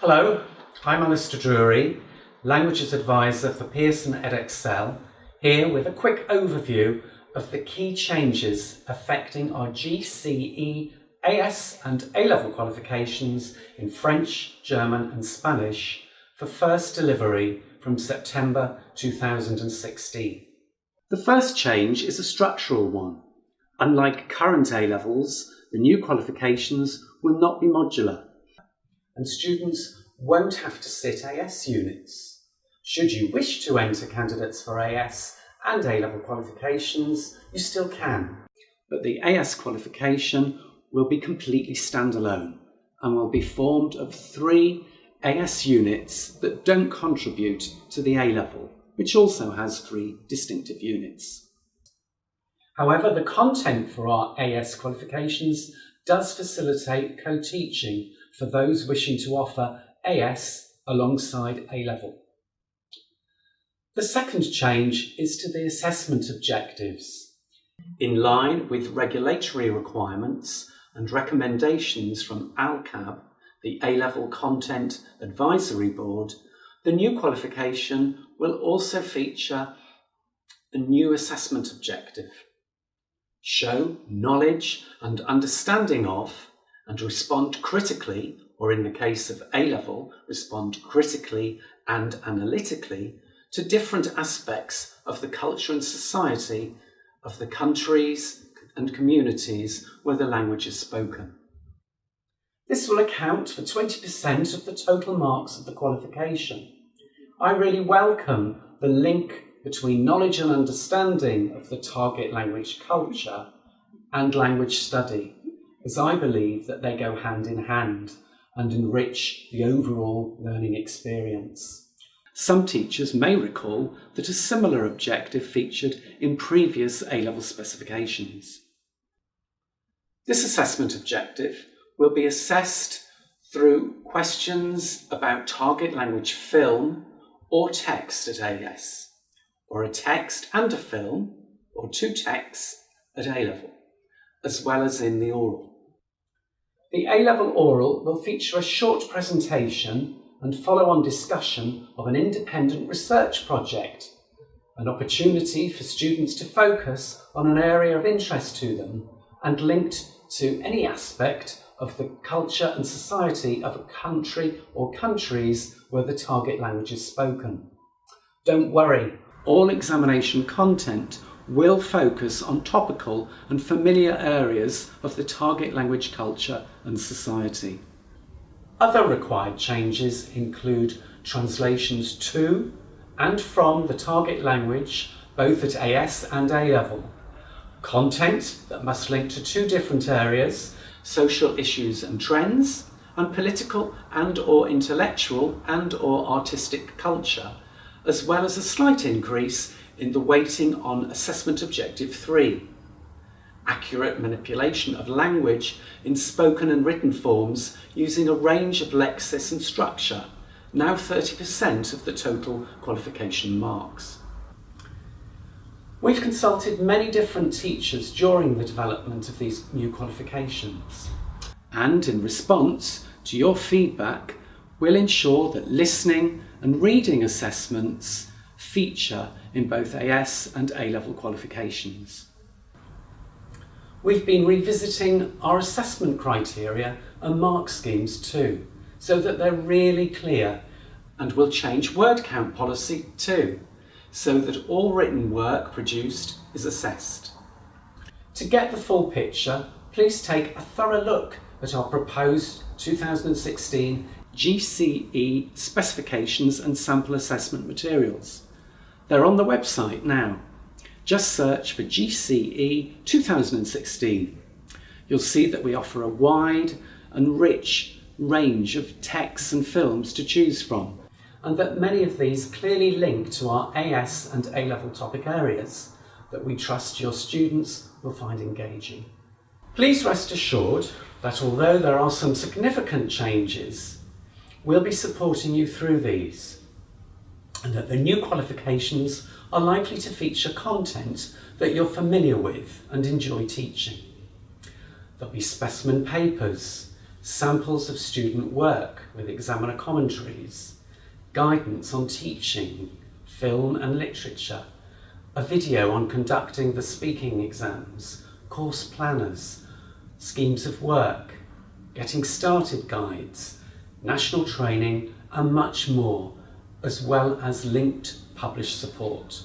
Hello, I'm Alistair Drwerey, Languages Advisor for Pearson Edexcel, here with a quick overview of the key changes affecting our GCE, AS and A-level qualifications in French, German and Spanish for first delivery from September 2016. The first change is a structural one. Unlike current A-levels, the new qualifications will not be modular, and students won't have to sit AS units. Should you wish to enter candidates for AS and A-level qualifications, you still can. But the AS qualification will be completely standalone and will be formed of 3 AS units that don't contribute to the A-level, which also has 3 distinctive units. However, the content for our AS qualifications does facilitate co-teaching for those wishing to offer AS alongside A-level. The second change is to the assessment objectives. In line with regulatory requirements and recommendations from ALCAB, the A-level Content Advisory Board, the new qualification will also feature a new assessment objective. Show knowledge and understanding of and respond critically, or in the case of A-level, respond critically and analytically to different aspects of the culture and society of the countries and communities where the language is spoken. This will account for 20% of the total marks of the qualification. I really welcome the link between knowledge and understanding of the target language culture and language study, as I believe that they go hand in hand and enrich the overall learning experience. Some teachers may recall that a similar objective featured in previous A-level specifications. This assessment objective will be assessed through questions about target language film or text at AS, or a text and a film, or 2 texts at A-level, as well as in the oral. The A-level oral will feature a short presentation and follow-on discussion of an independent research project, an opportunity for students to focus on an area of interest to them and linked to any aspect of the culture and society of a country or countries where the target language is spoken. Don't worry, all examination content will focus on topical and familiar areas of the target language culture and society. Other required changes include translations to and from the target language, both at AS and A-level, content that must link to 2 different areas, social issues and trends, and political and/or intellectual and/or artistic culture, as well as a slight increase in the weighting on Assessment Objective 3. Accurate manipulation of language in spoken and written forms using a range of lexis and structure, now 30% of the total qualification marks. We've consulted many different teachers during the development of these new qualifications, and in response to your feedback, we'll ensure that listening and reading assessments feature in both AS and A-level qualifications. We've been revisiting our assessment criteria and mark schemes too, so that they're really clear, and we'll change word count policy too, so that all written work produced is assessed. To get the full picture, please take a thorough look at our proposed 2016 GCE specifications and sample assessment materials. They're on the website now. Just search for GCE 2016. You'll see that we offer a wide and rich range of texts and films to choose from, and that many of these clearly link to our AS and A-level topic areas that we trust your students will find engaging. Please rest assured that although there are some significant changes, we'll be supporting you through these, and that the new qualifications are likely to feature content that you're familiar with and enjoy teaching. There'll be specimen papers, samples of student work with examiner commentaries, guidance on teaching, film and literature, a video on conducting the speaking exams, course planners, schemes of work, getting started guides, national training and much more, as well as linked published support.